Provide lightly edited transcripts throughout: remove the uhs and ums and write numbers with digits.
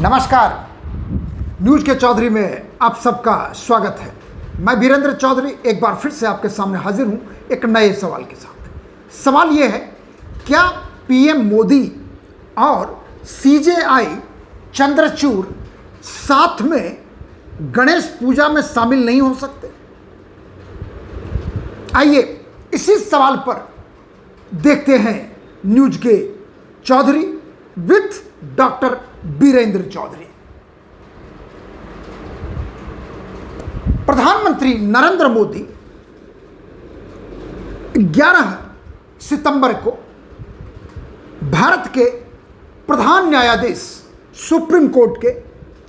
नमस्कार। न्यूज के चौधरी में आप सबका स्वागत है। मैं वीरेंद्र चौधरी एक बार फिर से आपके सामने हाजिर हूं एक नए सवाल के साथ। सवाल यह है, क्या पीएम मोदी और सीजेआई चंद्रचूड़ साथ में गणेश पूजा में शामिल नहीं हो सकते? आइए इसी सवाल पर देखते हैं न्यूज के चौधरी विथ डॉक्टर वीरेंद्र चौधरी। प्रधानमंत्री नरेंद्र मोदी 11 सितंबर को भारत के प्रधान न्यायाधीश सुप्रीम कोर्ट के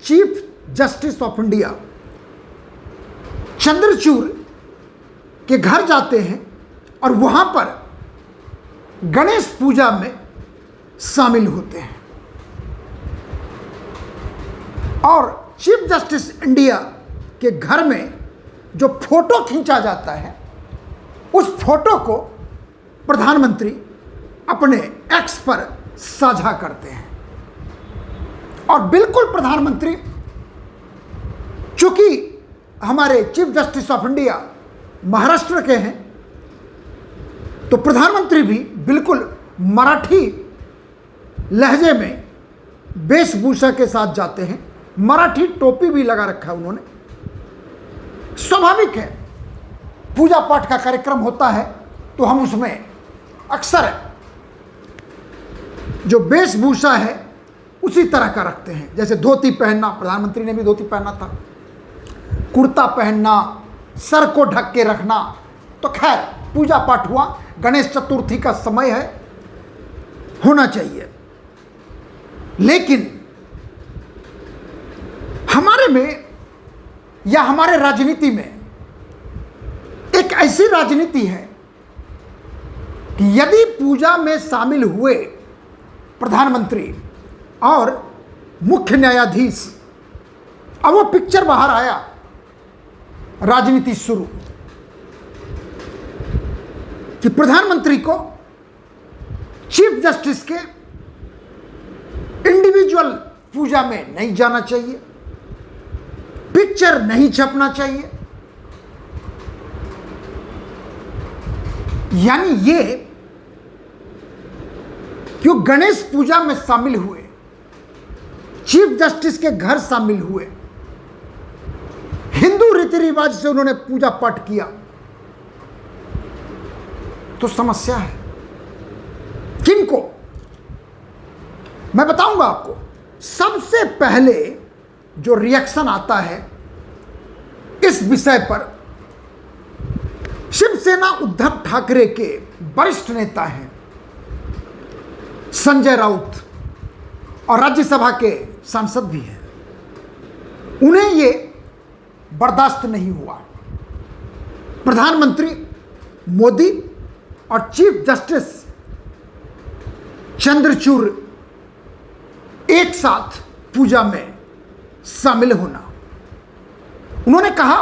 chief justice of India Chandrachud के घर जाते हैं और वहां पर गणेश पूजा में शामिल होते हैं। और चीफ जस्टिस इंडिया के घर में जो फोटो खींचा जाता है उस फोटो को प्रधानमंत्री अपने एक्स पर साझा करते हैं। और बिल्कुल प्रधानमंत्री, चूंकि हमारे chief justice of India Maharashtra के हैं, तो प्रधानमंत्री भी बिल्कुल मराठी लहजे में वेशभूषा के साथ जाते हैं। मराठी टोपी भी लगा रखा है उन्होंने। स्वाभाविक है, पूजा पाठ का कार्यक्रम होता है तो हम उसमें अक्सर जो वेशभूषा है उसी तरह का रखते हैं। जैसे धोती पहनना, प्रधानमंत्री ने भी धोती पहना था, कुर्ता पहनना, सर को ढक के रखना। तो खैर, पूजा पाठ हुआ, गणेश चतुर्थी का समय है, होना चाहिए। लेकिन हमारे में या हमारे राजनीति में एक ऐसी राजनीति है कि यदि पूजा में शामिल हुए प्रधानमंत्री और मुख्य न्यायाधीश, अब वो पिक्चर बाहर आया, राजनीति शुरू कि प्रधानमंत्री को चीफ जस्टिस के इंडिविजुअल पूजा में नहीं जाना चाहिए, पिक्चर नहीं छपना चाहिए। यानी ये क्यों गणेश पूजा में शामिल हुए, चीफ जस्टिस के घर शामिल हुए, हिंदू रीति रिवाज से उन्होंने पूजा पाठ किया, तो समस्या है। किनको? मैं बताऊंगा आपको। सबसे पहले जो रिएक्शन आता है इस विषय पर, शिवसेना उद्धव ठाकरे के वरिष्ठ नेता हैं संजय राउत, और राज्यसभा के सांसद भी हैं। उन्हें ये बर्दाश्त नहीं हुआ। प्रधानमंत्री मोदी और चीफ जस्टिस चंद्रचूड़ एक साथ पूजा में शामिल होना। उन्होंने कहा,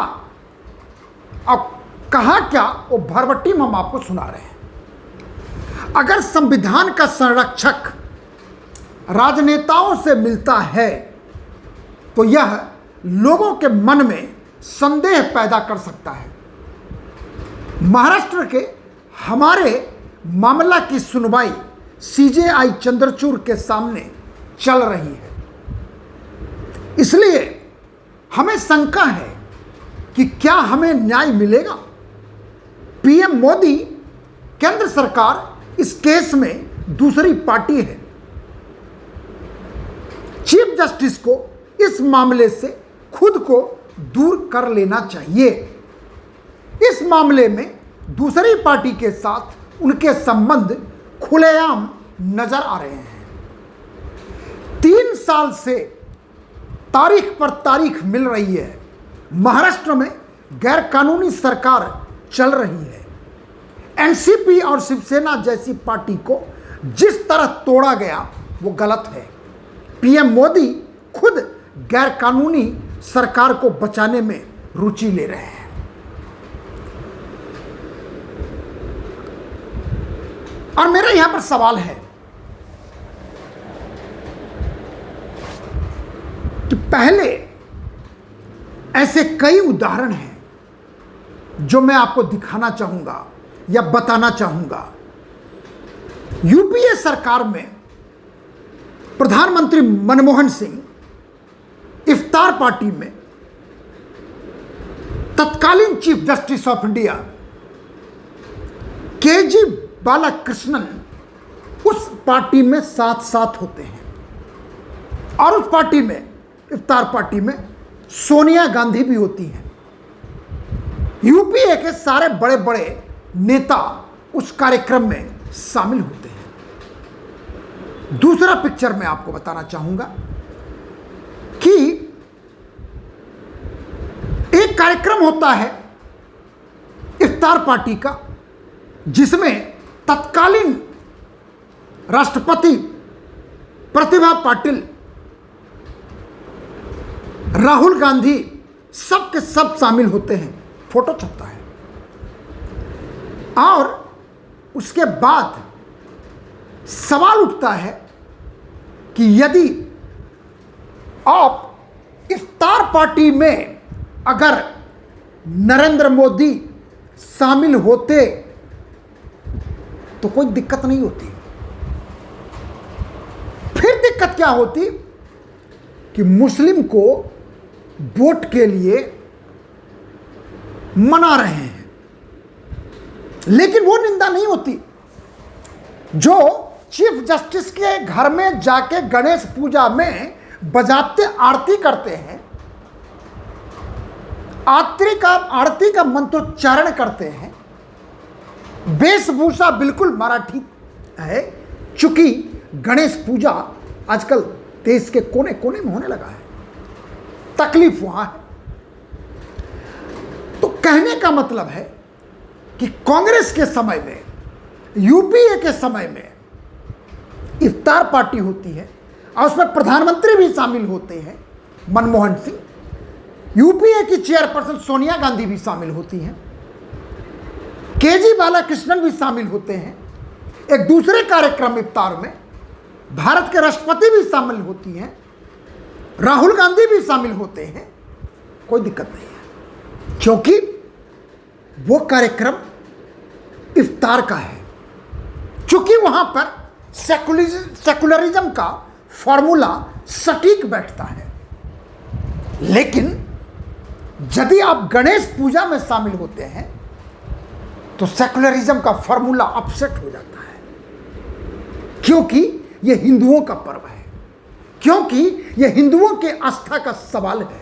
अब कहा क्या, वो भरवट्टी में हम आपको सुना रहे हैं। अगर संविधान का संरक्षक राजनेताओं से मिलता है तो यह लोगों के मन में संदेह पैदा कर सकता है। महाराष्ट्र के हमारे मामला की सुनवाई सीजेआई चंद्रचूड़ के सामने चल रही है, इसलिए हमें शंका है कि क्या हमें न्याय मिलेगा। पीएम मोदी, केंद्र सरकार इस केस में दूसरी पार्टी है। चीफ जस्टिस को इस मामले से खुद को दूर कर लेना चाहिए। इस मामले में दूसरी पार्टी के साथ उनके संबंध खुलेआम नजर आ रहे हैं। 3 साल से तारीख पर तारीख मिल रही है। महाराष्ट्र में गैरकानूनी सरकार चल रही है। एनसीपी और शिवसेना जैसी पार्टी को जिस तरह तोड़ा गया वो गलत है। पीएम मोदी खुद गैरकानूनी सरकार को बचाने में रुचि ले रहे हैं। और मेरा यहां पर सवाल है, कि पहले ऐसे कई उदाहरण हैं जो मैं आपको दिखाना चाहूंगा या बताना चाहूंगा। यूपीए सरकार में प्रधानमंत्री मनमोहन सिंह इफ्तार पार्टी में तत्कालीन chief justice of India KG Balakrishnan उस पार्टी में साथ साथ होते हैं और उस पार्टी में, इफ्तार पार्टी में सोनिया गांधी भी होती हैं। यूपीए के सारे बड़े बड़े नेता उस कार्यक्रम में शामिल होते हैं। दूसरा पिक्चर मैं आपको बताना चाहूंगा कि एक कार्यक्रम होता है इफ्तार पार्टी का, जिसमें तत्कालीन राष्ट्रपति प्रतिभा पाटिल, राहुल गांधी सब के सब शामिल होते हैं। फोटो छपता है और उसके बाद सवाल उठता है कि यदि आप इफ्तार पार्टी में अगर नरेंद्र मोदी शामिल होते तो कोई दिक्कत नहीं होती। फिर दिक्कत क्या होती कि मुस्लिम को वोट के लिए मना रहे हैं, लेकिन वो निंदा नहीं होती। जो चीफ जस्टिस के घर में जाके गणेश पूजा में बजाते आरती करते हैं, आरती का मंत्रोच्चारण करते हैं, वेशभूषा बिल्कुल मराठी है, चूंकि गणेश पूजा आजकल देश के कोने कोने में होने लगा है, तकलीफ वहां है। तो कहने का मतलब है कि कांग्रेस के समय में, यूपीए के समय में इफ्तार पार्टी होती है और उसमें प्रधानमंत्री भी शामिल होते हैं मनमोहन सिंह, यूपीए की चेयरपर्सन सोनिया गांधी भी शामिल होती हैं, केजी बालाकृष्णन भी शामिल होते हैं। एक दूसरे कार्यक्रम इफ्तार में भारत के राष्ट्रपति भी शामिल होती हैं, राहुल गांधी भी शामिल होते हैं। कोई दिक्कत नहीं है, क्योंकि वो कार्यक्रम इफ्तार का है, क्योंकि वहां पर सेकुलरिज्म का फॉर्मूला सटीक बैठता है। लेकिन यदि आप गणेश पूजा में शामिल होते हैं तो सेकुलरिज्म का फॉर्मूला अपसेट हो जाता है, क्योंकि यह हिंदुओं का पर्व है, क्योंकि यह हिंदुओं के आस्था का सवाल है,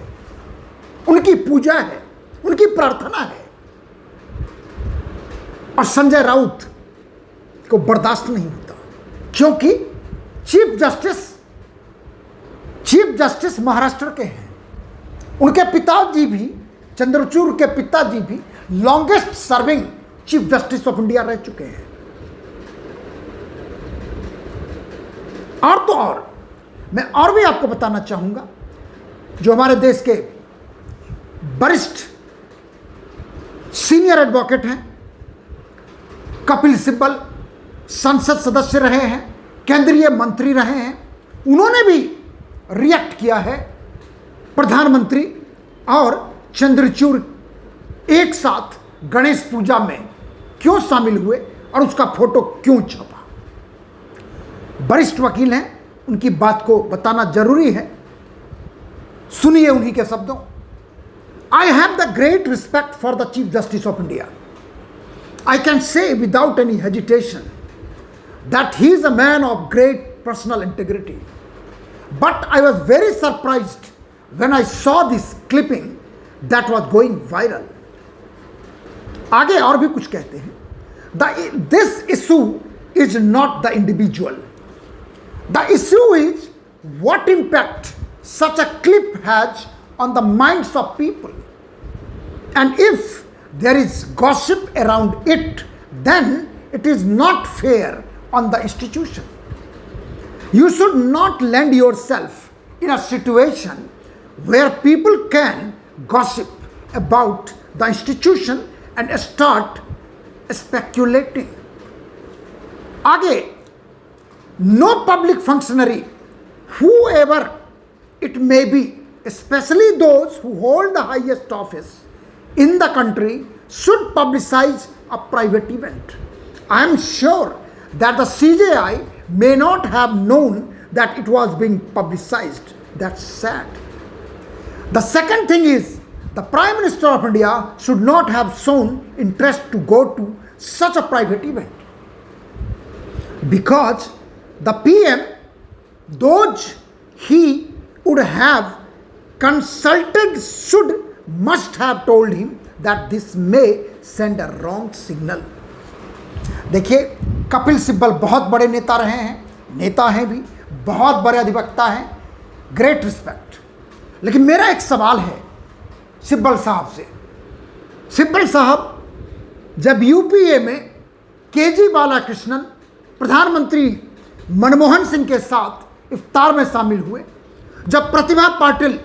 उनकी पूजा है, उनकी प्रार्थना है। और संजय राउत को बर्दाश्त नहीं होता, क्योंकि चीफ जस्टिस महाराष्ट्र के हैं। उनके पिताजी भी, चंद्रचूड़ के पिताजी भी longest serving chief justice of India रह चुके हैं। और तो और मैं और भी आपको बताना चाहूंगा, जो हमारे देश के वरिष्ठ सीनियर एडवोकेट हैं, कपिल सिब्बल संसद सदस्य रहे हैं, केंद्रीय मंत्री रहे हैं, उन्होंने भी रिएक्ट किया है। प्रधानमंत्री और चंद्रचूड़ एक साथ गणेश पूजा में क्यों शामिल हुए और उसका फोटो क्यों छपा। वरिष्ठ वकील हैं, उनकी बात को बताना जरूरी है। सुनिए उन्हीं के शब्दों। I have the great respect for the chief justice of India. I can say without any hesitation that he is a man of great personal integrity. But I was very surprised when I saw this clipping that was going viral. आगे और भी कुछ कहते हैं. This issue is not the individual. The issue is what impact such a clip has on the minds of people. And if there is gossip around it, then it is not fair on the institution. You should not land yourself in a situation where people can gossip about the institution and start speculating. आगे, no public functionary, whoever it may be, especially those who hold the highest office in the country, should publicize a private event. I am sure that the CJI may not have known that it was being publicized. That's sad. The second thing is, the Prime Minister of India should not have shown interest to go to such a private event, because the PM, those he would have consulted, must have told him that this may send a wrong signal. देखिए, कपिल सिब्बल बहुत बड़े नेता रहे हैं, नेता हैं भी, बहुत बड़े अधिवक्ता हैं, ग्रेट रिस्पेक्ट। लेकिन मेरा एक सवाल है सिब्बल साहब से। सिब्बल साहब, जब यूपीए में केजी बालाकृष्णन प्रधानमंत्री मनमोहन सिंह के साथ इफ्तार में शामिल हुए, जब प्रतिभा पाटिल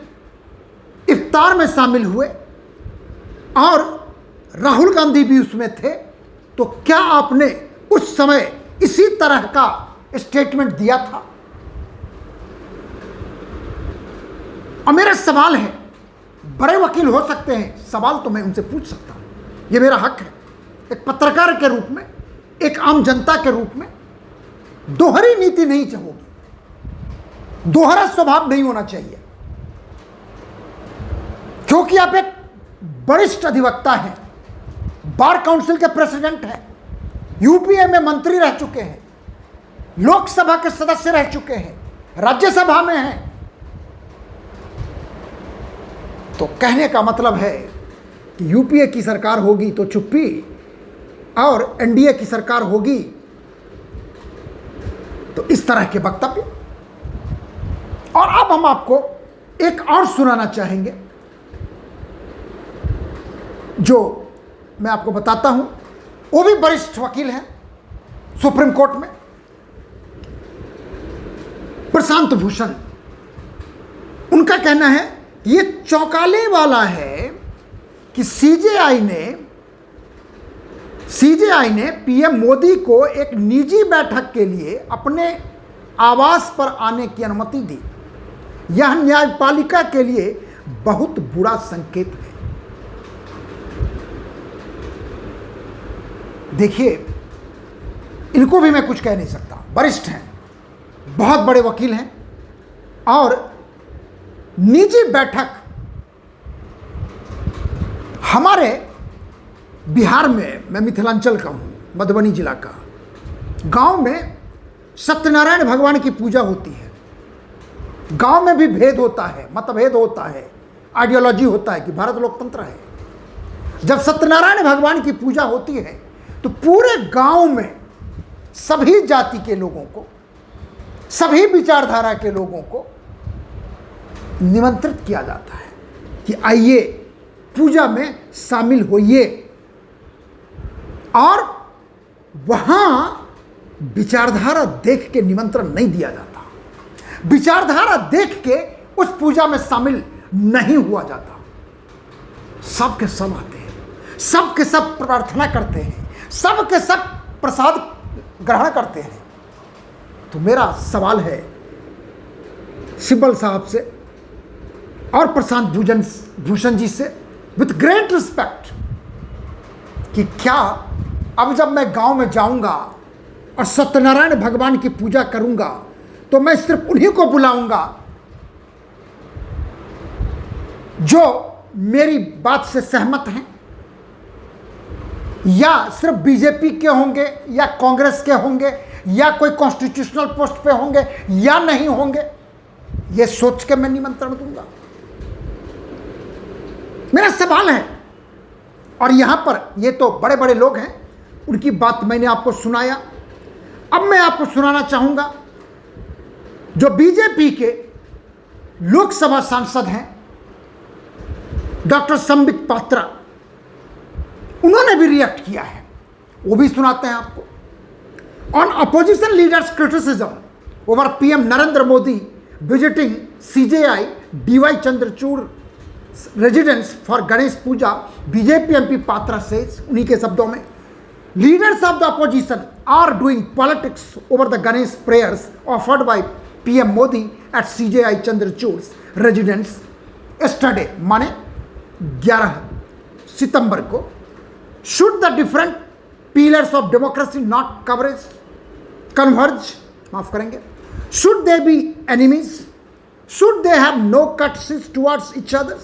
इफ्तार में शामिल हुए और राहुल गांधी भी उसमें थे, तो क्या आपने उस समय इसी तरह का स्टेटमेंट दिया था? और मेरा सवाल है, बड़े वकील हो सकते हैं, सवाल तो मैं उनसे पूछ सकता हूं, यह मेरा हक है। एक पत्रकार के रूप में, एक आम जनता के रूप में, दोहरी नीति नहीं होगी, दोहरा स्वभाव नहीं होना चाहिए, क्योंकि आप एक वरिष्ठ अधिवक्ता हैं, बार काउंसिल के प्रेसिडेंट हैं, यूपीए में मंत्री रह चुके हैं, लोकसभा के सदस्य रह चुके हैं, राज्यसभा में हैं। तो कहने का मतलब है कि यूपीए की सरकार होगी तो चुप्पी, और एनडीए की सरकार होगी तो इस तरह के वक्तव्य। और अब हम आपको एक और सुनाना चाहेंगे, जो मैं आपको बताता हूं। वो भी वरिष्ठ वकील हैं सुप्रीम कोर्ट में, प्रशांत भूषण। उनका कहना है ये चौंकाने वाला है कि सीजेआई ने पीएम मोदी को एक निजी बैठक के लिए अपने आवास पर आने की अनुमति दी। यह न्यायपालिका के लिए बहुत बुरा संकेत है। देखिए, इनको भी मैं कुछ कह नहीं सकता, वरिष्ठ हैं, बहुत बड़े वकील हैं, और निजी बैठक हमारे बिहार में, मैं मिथिलांचल का हूँ, मधुबनी जिला का, गांव में सत्यनारायण भगवान की पूजा होती है। गांव में भी भेद होता है, मतभेद होता है, आइडियोलॉजी होता है कि भारत लोकतंत्र है। जब सत्यनारायण भगवान की पूजा होती है तो पूरे गांव में सभी जाति के लोगों को, सभी विचारधारा के लोगों को निमंत्रित किया जाता है कि आइए पूजा में शामिल होइए। और वहां विचारधारा देख के निमंत्रण नहीं दिया जाता, विचारधारा देख के उस पूजा में शामिल नहीं हुआ जाता। सब के सब आते हैं, सब के सब प्रार्थना करते हैं, सब के सब प्रसाद ग्रहण करते हैं। तो मेरा सवाल है सिब्बल साहब से और प्रशांत भूषण जी से, विथ ग्रेट रिस्पेक्ट, कि क्या अब जब मैं गांव में जाऊंगा और सत्यनारायण भगवान की पूजा करूंगा तो मैं सिर्फ उन्हीं को बुलाऊंगा जो मेरी बात से सहमत हैं, या सिर्फ बीजेपी के होंगे, या कांग्रेस के होंगे, या कोई कॉन्स्टिट्यूशनल पोस्ट पे होंगे, या नहीं होंगे, यह सोच के मैं निमंत्रण दूंगा। मेरा सवाल है। और यहां पर ये तो बड़े बड़े लोग हैं, उनकी बात मैंने आपको सुनाया। अब मैं आपको सुनाना चाहूंगा जो बीजेपी के लोकसभा सांसद हैं डॉक्टर संबित पात्रा, उन्होंने भी रिएक्ट किया है, वो भी सुनाते हैं आपको। On opposition leaders criticism over PM Narendra Modi visiting CJI DY Chandrachud residence for Ganesh puja, BJP MP Patra से, उन्हीं के शब्दों में, leaders of the opposition are doing politics over the Ganesh prayers offered by PM Modi at CJI Chandrachud residence yesterday माने 11 सितंबर को, should the different pillars of democracy not converge, माफ करेंगे, should they be enemies, should they have no courtesies towards each other?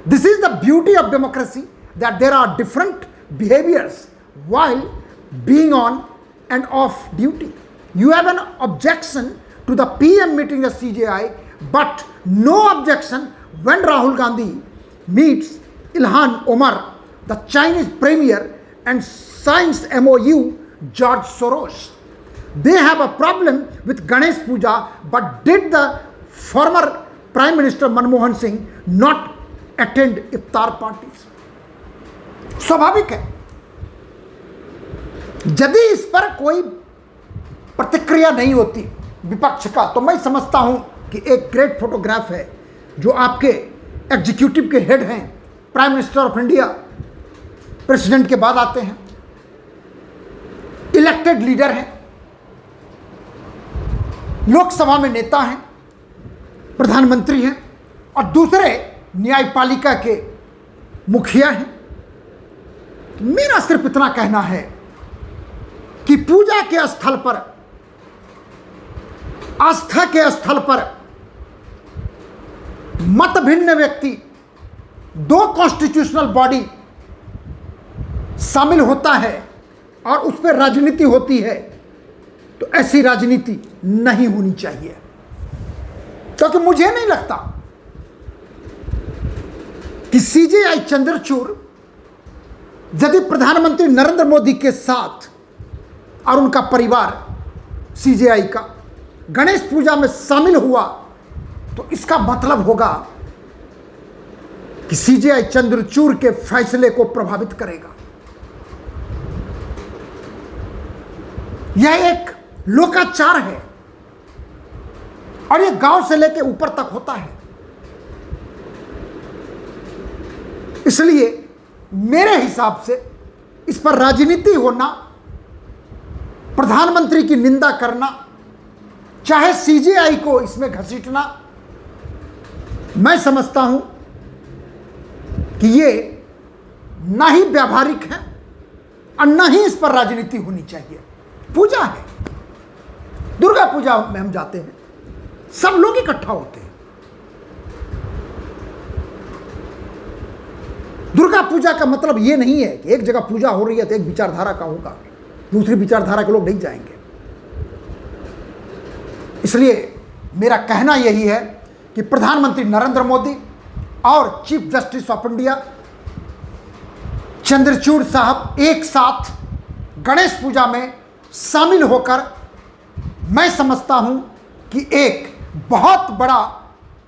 This is the beauty of democracy, that there are different behaviors while being on and off duty. You have an objection to the PM meeting the CJI, but no objection when Rahul Gandhi meets Ilhan Omar, the Chinese premier, and signs MOU George Soros. They have a problem with Ganesh Puja, but did the former Prime Minister Manmohan Singh not attend iftar parties? स्वाभाविक है, यदि इस पर कोई प्रतिक्रिया नहीं होती विपक्ष का, तो मैं समझता हूं कि एक ग्रेट फोटोग्राफ है जो आपके एग्जीक्यूटिव के हेड हैं, prime minister of India, president के बाद आते हैं, इलेक्टेड लीडर हैं, लोकसभा में नेता हैं, प्रधानमंत्री हैं, और दूसरे न्यायपालिका के मुखिया हैं। मेरा सिर्फ इतना कहना है कि पूजा के स्थल पर, आस्था के स्थल पर मत भिन्न व्यक्ति, दो कॉन्स्टिट्यूशनल बॉडी शामिल होता है और उस पर राजनीति होती है, तो ऐसी राजनीति नहीं होनी चाहिए। क्योंकि मुझे नहीं लगता कि सीजेआई चंद्रचूड़ यदि प्रधानमंत्री नरेंद्र मोदी के साथ और उनका परिवार सीजेआई का गणेश पूजा में शामिल हुआ, तो इसका मतलब होगा कि सीजेआई चंद्रचूड़ के फैसले को प्रभावित करेगा। यह एक लोकाचार है और यह गांव से लेकर ऊपर तक होता है। इसलिए मेरे हिसाब से इस पर राजनीति होना, प्रधानमंत्री की निंदा करना, चाहे सीजेआई को इसमें घसीटना, मैं समझता हूं कि ये ना ही व्यावहारिक है और ना ही इस पर राजनीति होनी चाहिए। पूजा है, दुर्गा पूजा में हम जाते हैं, सब लोग इकट्ठा होते हैं। दुर्गा पूजा का मतलब ये नहीं है कि एक जगह पूजा हो रही है तो एक विचारधारा का होगा, दूसरी विचारधारा के लोग नहीं जाएंगे। इसलिए मेरा कहना यही है कि प्रधानमंत्री नरेंद्र मोदी और chief justice of India Chandrachud साहब एक साथ गणेश पूजा में शामिल होकर, मैं समझता हूं कि एक बहुत बड़ा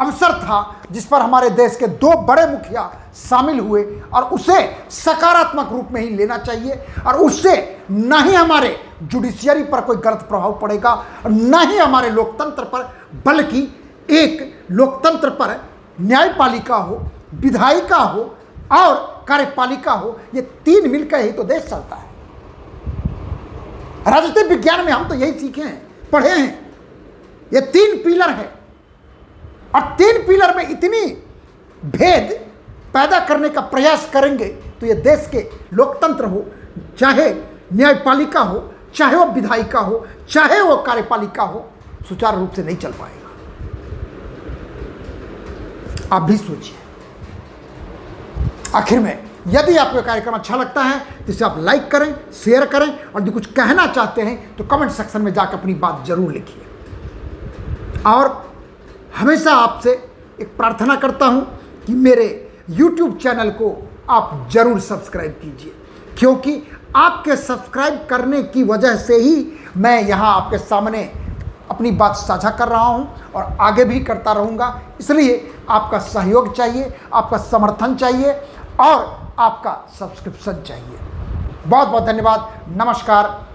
अवसर था जिस पर हमारे देश के दो बड़े मुखिया शामिल हुए, और उसे सकारात्मक रूप में ही लेना चाहिए, और उससे न ही हमारे जुडिशियरी पर कोई गलत प्रभाव पड़ेगा और न ही हमारे लोकतंत्र पर, बल्कि एक लोकतंत्र पर न्यायपालिका हो, विधायिका हो और कार्यपालिका हो, ये तीन मिलकर ही तो देश चलता है। राजनीतिक विज्ञान में हम तो यही सीखे हैं, पढ़े हैं, ये तीन पिलर है, और तीन पिलर में इतनी भेद पैदा करने का प्रयास करेंगे तो ये देश के लोकतंत्र हो, चाहे न्यायपालिका हो, चाहे वो विधायिका हो, चाहे वो कार्यपालिका हो, सुचारू रूप से नहीं चल पाएगा। आप भी सोचिए। आखिर में यदि आपको कार्यक्रम अच्छा लगता है तो इसे आप लाइक करें, शेयर करें, और यदि कुछ कहना चाहते हैं तो कमेंट सेक्शन में जाकर अपनी बात जरूर लिखिए। और हमेशा आपसे एक प्रार्थना करता हूं कि मेरे YouTube चैनल को आप जरूर सब्सक्राइब कीजिए, क्योंकि आपके सब्सक्राइब करने की वजह से ही मैं यहाँ आपके सामने अपनी बात साझा कर रहा हूँ और आगे भी करता रहूँगा। इसलिए आपका सहयोग चाहिए, आपका समर्थन चाहिए और आपका सब्सक्रिप्शन चाहिए। बहुत बहुत धन्यवाद। नमस्कार।